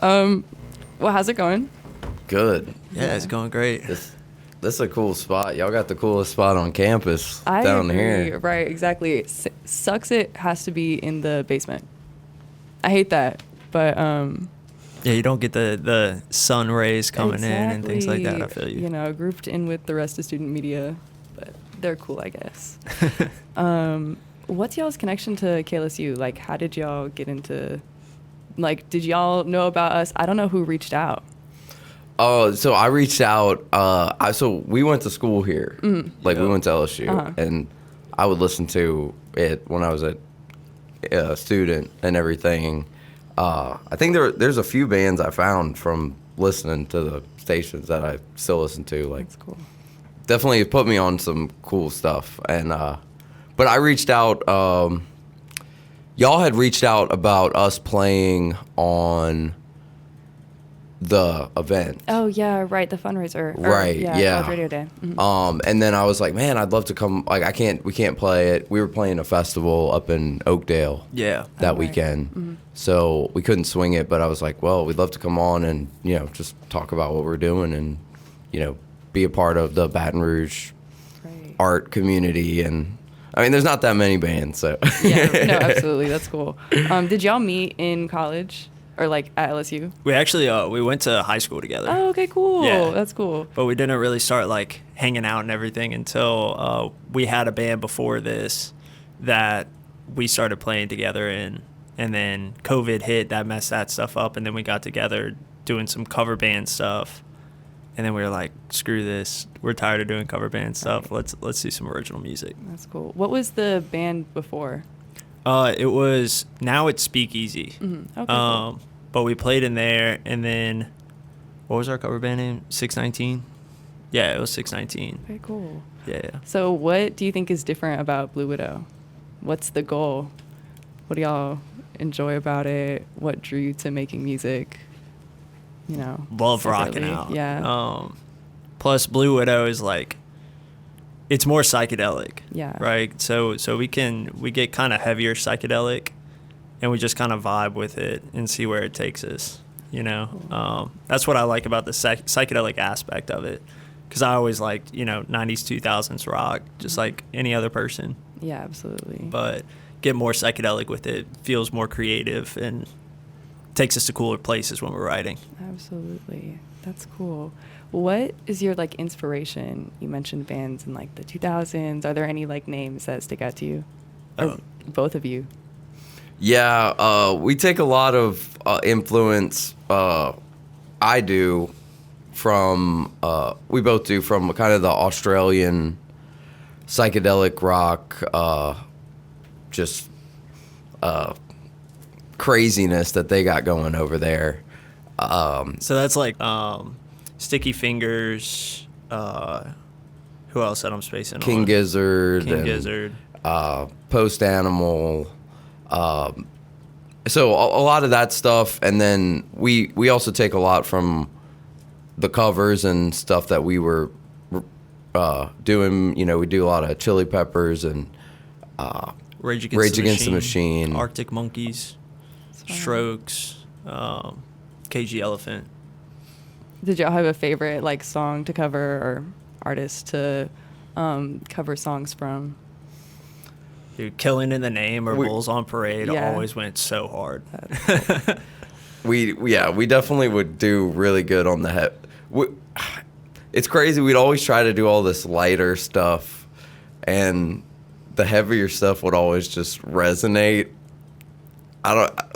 Well, how's it going? Good. Yeah, it's going great. This is a cool spot. Y'all got the coolest spot on campus I down agree. here. Right, exactly. Sucks it has to be in the basement. I hate that, but Yeah, you don't get the sun rays coming in and things like that. I feel you. You know, grouped in with the rest of student media, but they're cool, I guess. What's y'all's connection to KLSU? Like, how did y'all get into, like, did y'all know about us? I don't know who reached out. Oh, so I reached out. So we went to school here. Like, we went to LSU, and I would listen to it when I was a student and everything. I think there's a few bands I found from listening to the stations that I still listen to. Like, That's cool. definitely put me on some cool stuff. And but I reached out. Y'all had reached out about us playing on the event. Oh yeah, right. The fundraiser. Right. Yeah. College Radio Day. Mhm. And then I was like, man, I'd love to come. Like, we can't play it. We were playing a festival up in Oakdale. Yeah. That Oh, right. weekend. So we couldn't swing it, but I was like, well, we'd love to come on and, just talk about what we're doing and, be a part of the Baton Rouge Right. art community. And I mean, there's not that many bands, so. Yeah. No, absolutely. That's cool. Did y'all meet in college or like at LSU? We actually we went to high school together. Oh, okay, cool. Yeah. That's cool. But we didn't really start like hanging out and everything until we had a band before this that we started playing together in, and then COVID hit, that messed that stuff up, and then we got together doing some cover band stuff, and then we were like, screw this, we're tired of doing cover band stuff. Right. Let's do some original music. That's cool. What was the band before? Now it's Speakeasy. Okay. Cool. But we played in there, and then what was our cover band name? 619. Yeah, it was 619. Very cool. Yeah. So what do you think is different about Blue Widow? What's the goal? What do y'all enjoy about it? What drew you to making music? Love rocking separately? out. Yeah. Plus Blue Widow is like, it's more psychedelic. Yeah. Right. So we get kind of heavier psychedelic, and we just kind of vibe with it and see where it takes us. Cool. That's what I like about the psychedelic aspect of it, because I always liked 90s 2000s rock just like any other person. Yeah, absolutely. But get more psychedelic with it, feels more creative, and takes us to cooler places when we're writing. Absolutely. That's cool. What is your like inspiration? You mentioned bands in like the 2000s. Are there any like names that stick out to you? Or both of you? Yeah, we take a lot of influence. I do from we both do from kind of the Australian psychedelic rock, just craziness that they got going over there. So that's like Sticky Fingers. Who else that I'm spacing King on? Gizzard. King and, Gizzard. Post Animal. So a lot of that stuff, and then we also take a lot from the covers and stuff that we were doing. We do a lot of Chili Peppers and Rage Against the Machine, Arctic Monkeys, Strokes, KG Elephant. Did y'all have a favorite like song to cover or artist to cover songs from? Dude, Killing in the Name or Bulls on Parade always went so hard. We definitely would do really good on the it's crazy. We'd always try to do all this lighter stuff, and the heavier stuff would always just resonate.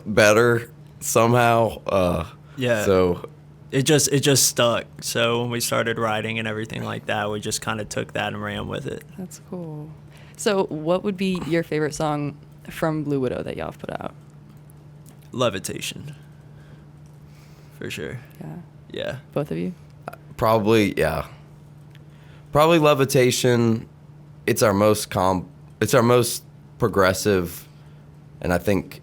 Better somehow. Yeah. So it just stuck. So when we started writing and everything like that, we just kind of took that and ran with it. That's cool. So what would be your favorite song from Blue Widow that y'all have put out? Levitation. For sure. Yeah. Yeah. Both of you? probably Levitation. It's our most progressive, and I think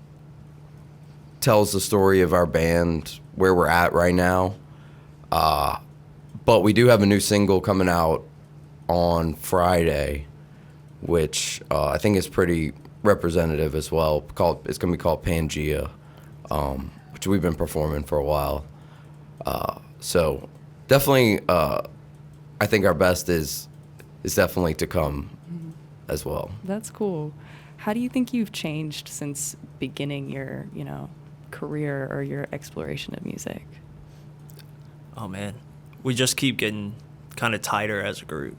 tells the story of our band, where we're at right now. But we do have a new single coming out on Friday, which I think is pretty representative as well. It's going to be called Pangea, which we've been performing for a while. So definitely, I think our best is definitely to come as well. That's cool. How do you think you've changed since beginning your, career or your exploration of music? Oh man, we just keep getting kind of tighter as a group.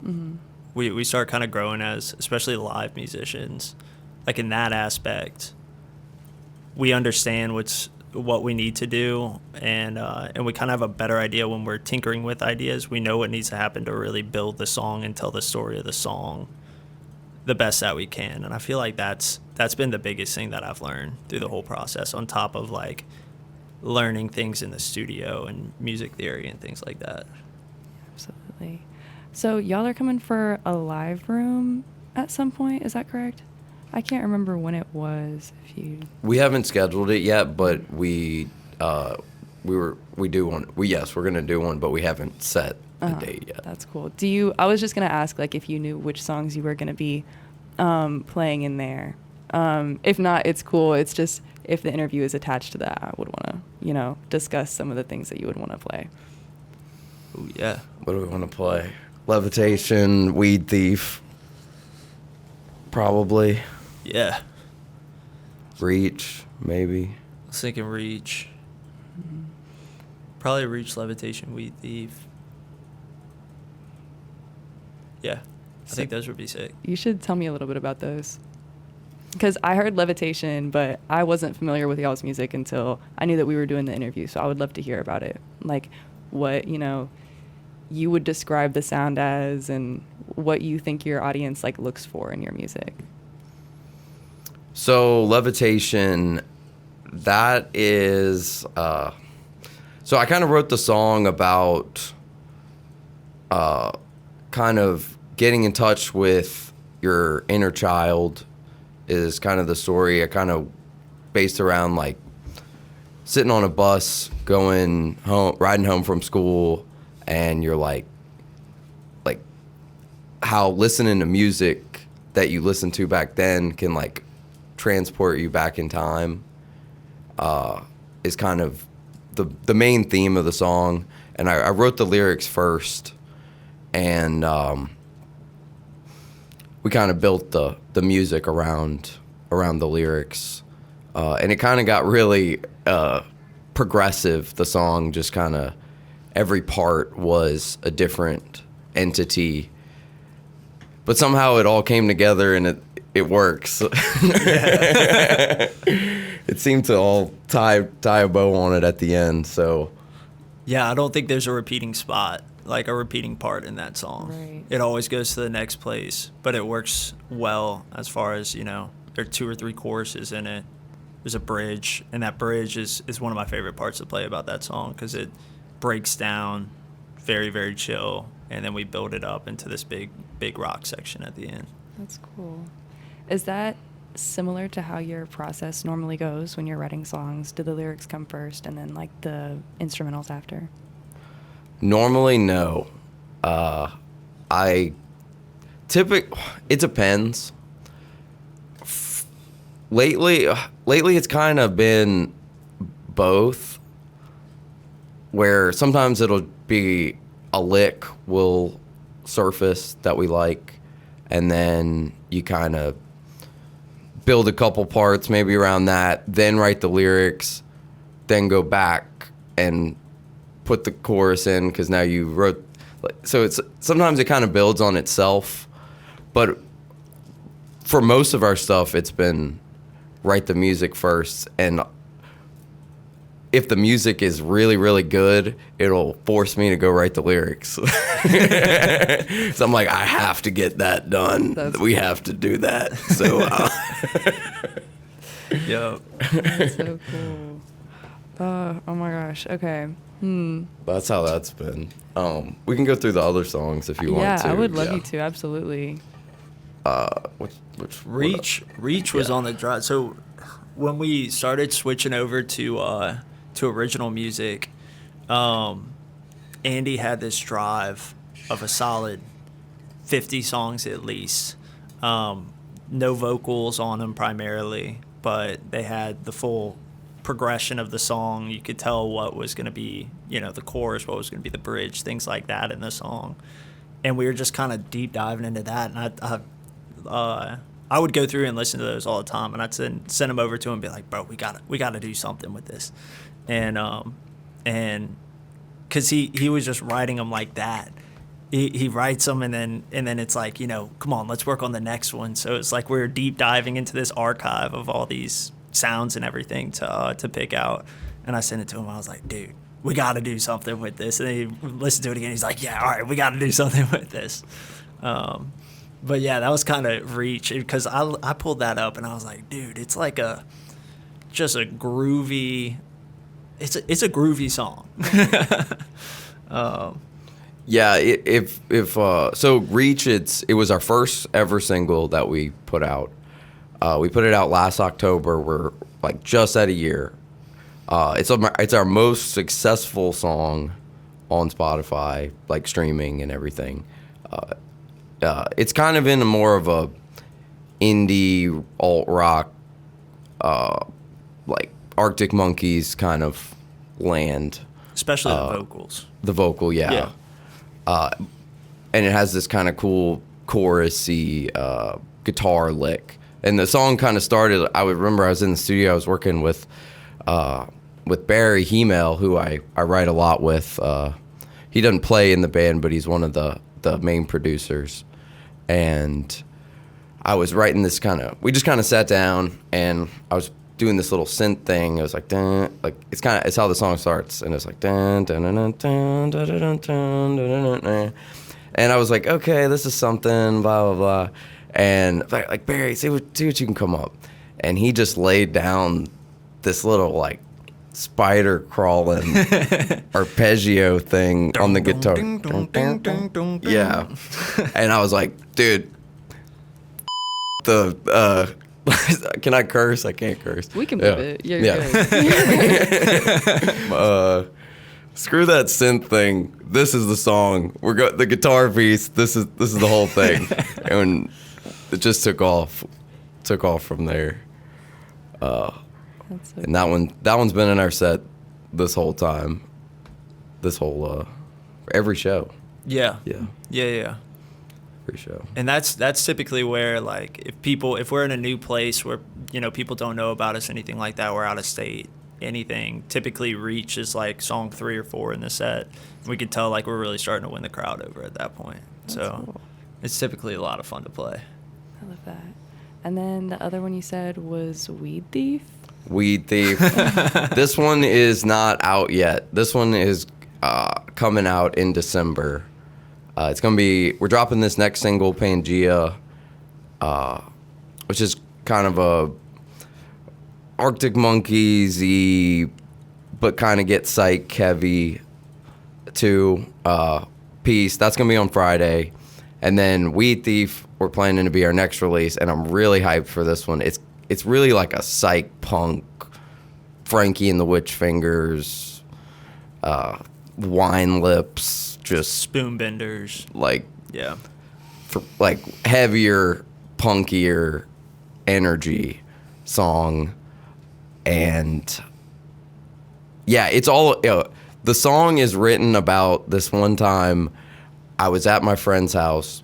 We start kind of growing as, especially live musicians, like in that aspect. We understand what we need to do, and we kind of have a better idea when we're tinkering with ideas. We know what needs to happen to really build the song and tell the story of the song the best that we can. And I feel like that's been the biggest thing that I've learned through the whole process, on top of like learning things in the studio and music theory and things like that. Absolutely. So y'all are coming for a live room at some point, is that correct? I can't remember when it was. We haven't scheduled it yet, but we do one. We're gonna do one, but we haven't set a date yet. That's cool. I was just gonna ask, like, if you knew which songs you were gonna be playing in there. If not, it's cool. It's just, if the interview is attached to that, I would want to, discuss some of the things that you would want to play. Oh yeah. What do we want to play? Levitation, Weed Thief, probably. Yeah. Reach, maybe. I was thinking Reach. Probably Reach, Levitation, Weed Thief. Yeah. I think those would be sick. You should tell me a little bit about those. Because I heard Levitation, but I wasn't familiar with y'all's music until I knew that we were doing the interview. So I would love to hear about it. Like, what, you would describe the sound as, and what you think your audience, like, looks for in your music. So Levitation, that is, so I kind of wrote the song about kind of getting in touch with your inner child, is kind of the story. I kind of based around like sitting on a bus, going home, riding home from school, and you're like how listening to music that you listened to back then can like transport you back in time, is kind of the main theme of the song. And I wrote the lyrics first, and we kind of built the music around the lyrics, and it kind of got really progressive. The song just kind of, every part was a different entity, but somehow it all came together, and it works. It seemed to all tie a bow on it at the end. So yeah, I don't think there's a repeating spot, like a repeating part in that song. Right. It always goes to the next place, but it works well as far as, there are 2 or 3 choruses in it. There's a bridge, and that bridge is one of my favorite parts to play about that song, because it breaks down very, very chill, and then we build it up into this big rock section at the end. That's cool. Is that similar to how your process normally goes when you're writing songs? Do the lyrics come first and then like the instrumentals after? Normally, no. It depends. Lately it's kind of been both, where sometimes it'll be a lick will surface that we like, and then you kind of build a couple parts maybe around that, then write the lyrics, then go back and put the chorus in, because now you wrote. So it's sometimes it kind of builds on itself, but for most of our stuff, it's been write the music first, and if the music is really, really good, it'll force me to go write the lyrics. So I'm like, I have to get that done. We have to do that. So, Yep. That's so cool. Oh my gosh. Okay. That's how that's been. We can go through the other songs if you want to. Yeah, I would love you to. Absolutely. Which Reach was on the drive. So when we started switching over to original music, Andy had this drive of a solid 50 songs at least. No vocals on them primarily, but they had the full progression of the song. You could tell what was going to be, the chorus, what was going to be the bridge, things like that in the song. And we were just kind of deep diving into that. And I would go through and listen to those all the time, and I'd send them over to him and be like, bro, we got to do something with this. And because he was just writing them like that. He writes them, and then it's like, come on, let's work on the next one. So it's like we're deep diving into this archive of all these sounds and everything to pick out. And I sent it to him. I was like, dude, we got to do something with this. And he listened to it again. He's like, yeah, all right, we got to do something with this. But yeah, that was kind of reach, because I pulled that up and I was like, dude, it's like just a groovy. It's a groovy song. Yeah, so Reach, it was our first ever single that we put out. We put it out last October. We're like just at a year. It's our most successful song on Spotify, like streaming and everything. It's kind of in a more of a indie alt rock, like Arctic Monkeys kind of land. Especially the vocals. The vocal, yeah. And it has this kind of cool chorusy guitar lick. And the song kind of started, I would remember I was in the studio, I was working with Barry Hemel, who I write a lot with. He doesn't play in the band, but he's one of the main producers. And I was writing this we just kind of sat down, and I was doing this little synth thing. It was like, dun, like it's how the song starts, and it's like dun, dun, dun, dun, dun, dun, dun, dun, dun, dun. And I was like, okay, this is something, blah blah blah. And like Barry, see what you can come up. And he just laid down this little like spider crawling arpeggio thing on the guitar. Yeah. And I was like, dude, can I curse? I can't curse. We can move it. You're good. Screw that synth thing. This is the song. The guitar piece. This is the whole thing. And it just took off from there. That's so And that one's been in our set this whole time. This whole every show. Yeah. Yeah. Every show. And that's typically where, like, if we're in a new place where people don't know about us, anything like that, we're out of state, anything, typically Reach is like song 3 or 4 in the set. We can tell like we're really starting to win the crowd over at that point. That's so cool. It's typically a lot of fun to play. I love that. And then the other one you said was Weed Thief? Weed Thief. This one is not out yet. This one is coming out in December. We're dropping this next single, Pangea, which is kind of a Arctic Monkeys-y, but kind of get psych heavy too, piece. That's going to be on Friday. And then Weed Thief, we're planning to be our next release, and I'm really hyped for this one. It's really like a psych punk, Frankie and the Witch Fingers, Wine Lips, just Spoonbenders. Like, yeah. Like heavier, punkier energy song. And yeah, it's all, the song is written about this one time I was at my friend's house,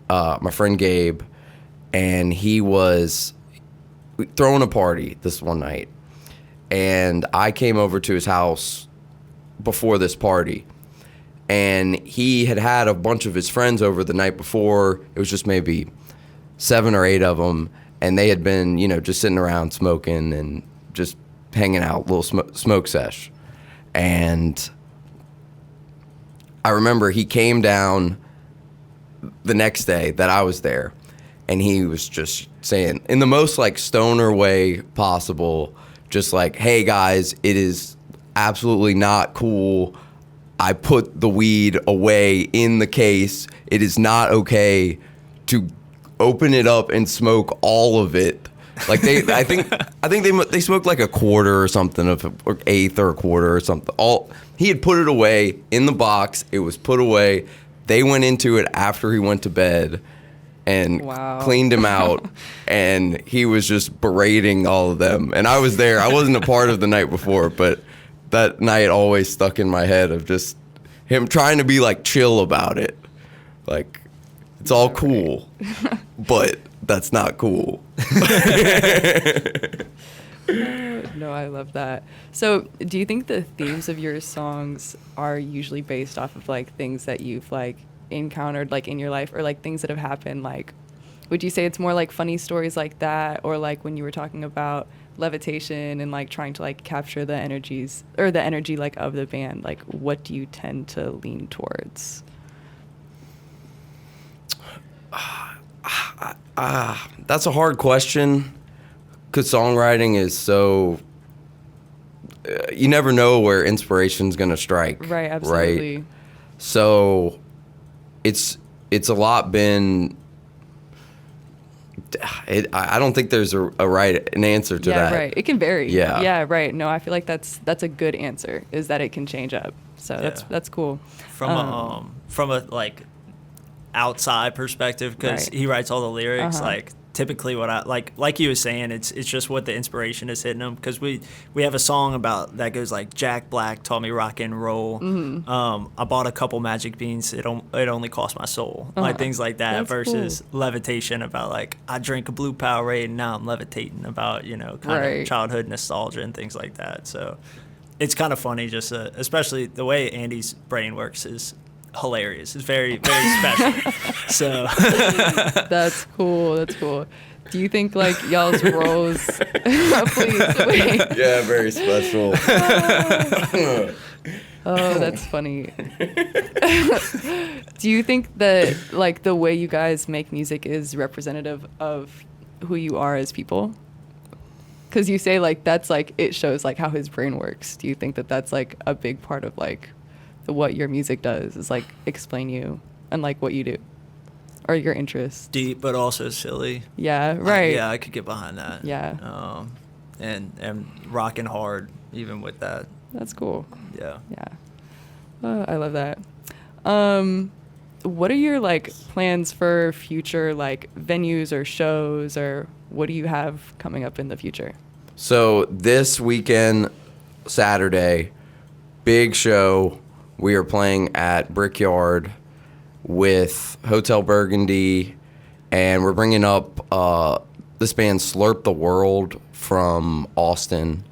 my friend Gabe, and he was throwing a party this one night. And I came over to his house before this party. And he had a bunch of his friends over the night before. It was just maybe 7 or 8 of them. And they had been, just sitting around smoking and just hanging out, little smoke sesh. And I remember he came down the next day that I was there, and he was just saying, in the most like stoner way possible, just like, hey guys, it is absolutely not cool. I put the weed away in the case. It is not okay to open it up and smoke all of it. Like I think they smoked like a quarter or something or eighth or a quarter or something. He had put it away in the box. It was put away. They went into it after he went to bed, and Wow. cleaned him out. And he was just berating all of them. And I was there. I wasn't a part of the night before, but that night always stuck in my head of just him trying to be like chill about it. Like, it's all cool, but that's not cool. No, I love that. So, do you think the themes of your songs are usually based off of like things that you've like encountered like in your life, or like things that have happened? Like, would you say it's more like funny stories like that, or like when you were talking about levitation and like trying to like capture the energies or the energy like of the band? Like, what do you tend to lean towards? That's a hard question, because songwriting is so you never know where inspiration's gonna strike. Right, absolutely. Right? So it's a lot been. I don't think there's an answer to that. Yeah, right. It can vary. Yeah. Yeah, right. No, I feel like that's a good answer, is that it can change up. So that's cool. From a like outside perspective, because Right. he writes all the lyrics. Uh-huh. Like typically, what I like you was saying, it's just what the inspiration is hitting him. Because we have a song about that goes like Jack Black taught me rock and roll. Mm-hmm. I bought a couple magic beans. It only cost my soul. Uh-huh. Like things like that. That's versus cool. levitation, about like I drank a blue Powerade and now I'm levitating, about kind Right. of childhood nostalgia and things like that. So it's kind of funny, just especially the way Andy's brain works is hilarious. It's very, very special. So That's cool. That's cool. Do you think like y'all's roles? Please wait. Yeah, very special. Oh, that's funny. Do you think that like the way you guys make music is representative of who you are as people? Because you say like that's like it shows like how his brain works. Do you think that that's like a big part of like what your music does, is like explain you and like what you do or your interests? deep, but also silly. Yeah, right. Yeah, I could get behind that. Yeah. And rocking hard even with that. That's cool. Yeah. Yeah. I love that. What are your like plans for future like venues or shows, or what do you have coming up in the future? So this weekend, Saturday, big show. We are playing at Brickyard with Hotel Burgundy, and we're bringing up this band Slurp the World from Austin.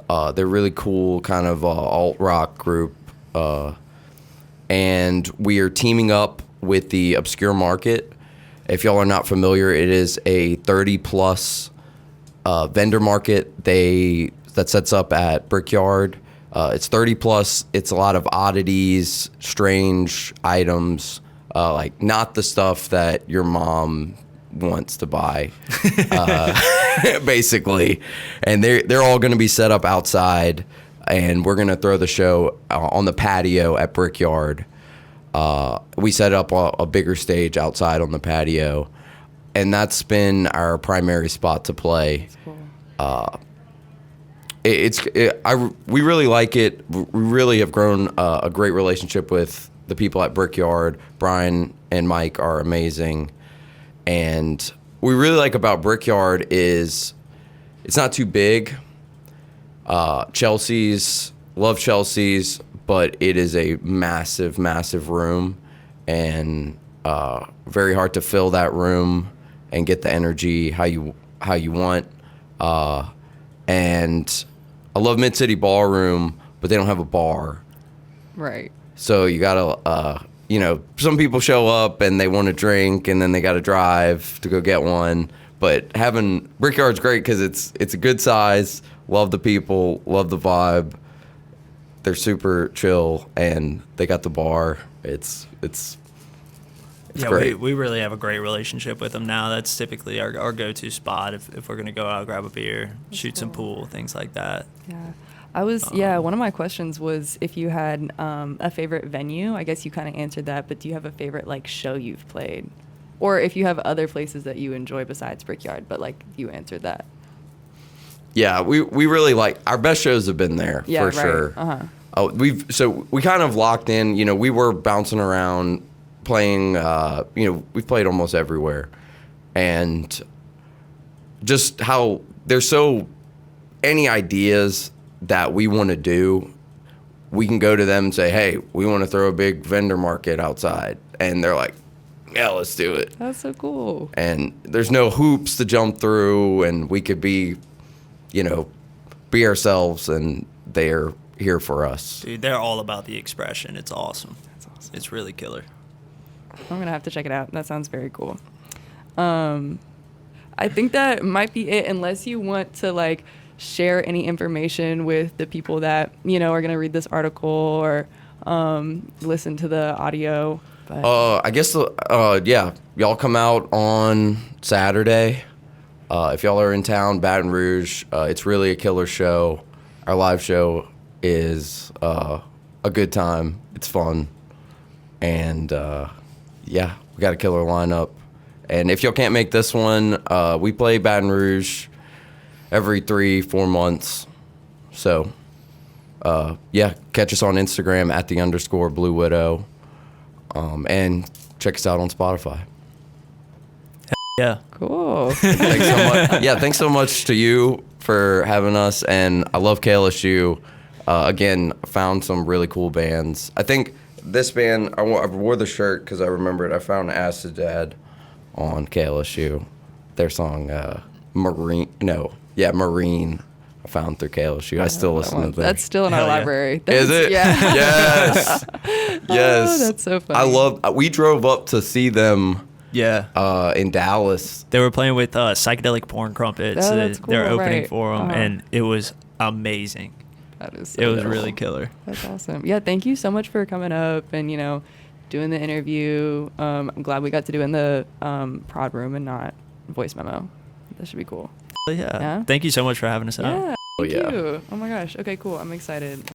They're really cool, kind of alt-rock group. And we are teaming up with the Obscure Market. If y'all are not familiar, it is a 30-plus vendor market that sets up at Brickyard. It's 30-plus. It's a lot of oddities, strange items, like not the stuff that your mom wants to buy, basically. And they're all going to be set up outside, and we're going to throw the show on the patio at Brickyard. We set up a bigger stage outside on the patio, and that's been our primary spot to play. That's cool. We really like it. We really have grown a great relationship with the people at Brickyard. Brian and Mike are amazing. And what we really like about Brickyard is it's not too big. Love Chelsea's, but it is a massive, massive room, and very hard to fill that room and get the energy how you want. And I love Mid-City Ballroom, but they don't have a bar. Right. So you gotta, some people show up and they want to drink, and then they gotta drive to go get one. But having Brickyard's great because it's a good size. Love the people, love the vibe. They're super chill, and they got the bar. It's great. We really have a great relationship with them now. That's typically our go-to spot if we're going to go out, grab a beer, shoot some pool, things like that. Yeah. One of my questions was if you had a favorite venue. I guess you kind of answered that, but do you have a favorite like show you've played? Or if you have other places that you enjoy besides Brickyard, but like you answered that. Yeah, we really like, our best shows have been there, for sure. Uh-huh. We kind of locked in, we were bouncing around playing, we've played almost everywhere. and just how there's so any ideas that we want to do, we can go to them and say, hey, we want to throw a big vendor market outside. And they're like, yeah, let's do it. That's so cool. And there's no hoops to jump through, and we could be, be ourselves, and they're here for us. Dude, they're all about the expression. It's awesome. That's awesome. It's really killer. I'm going to have to check it out. That sounds very cool. I think that might be it, unless you want to, like, share any information with the people that, are going to read this article or listen to the audio. But I guess, yeah, y'all come out on Saturday. If y'all are in town, Baton Rouge, it's really a killer show. Our live show is a good time. It's fun. And, yeah, we got a killer lineup. And if y'all can't make this one, we play Baton Rouge every 3-4 months. So, yeah, catch us on Instagram at @_Blue Widow. And check us out on Spotify. Yeah. cool. Thanks so much. Yeah, thanks so much to you for having us. And I love KLSU. Again, I found some really cool bands. I think this band, I wore the shirt because I remembered I found Acid Dad on KLSU. Their song, Marine. I found through KLSU. I still listen to them. That's still in our Hell yeah. library. Is it? Yeah. Yes. Yes. Oh, that's so funny. We drove up to see them Yeah. in Dallas. They were playing with Psychedelic Porn Crumpets. Oh, that's They're cool, opening right. for them, and it was amazing. That is so It was cool. really killer. That's awesome. Yeah, thank you so much for coming up and, doing the interview. I'm glad we got to do it in the prod room and not voice memo. That should be cool. Yeah. Yeah? Thank you so much for having us out. Yeah. Oh, Thank yeah. you. Oh my gosh. Okay, cool. I'm excited.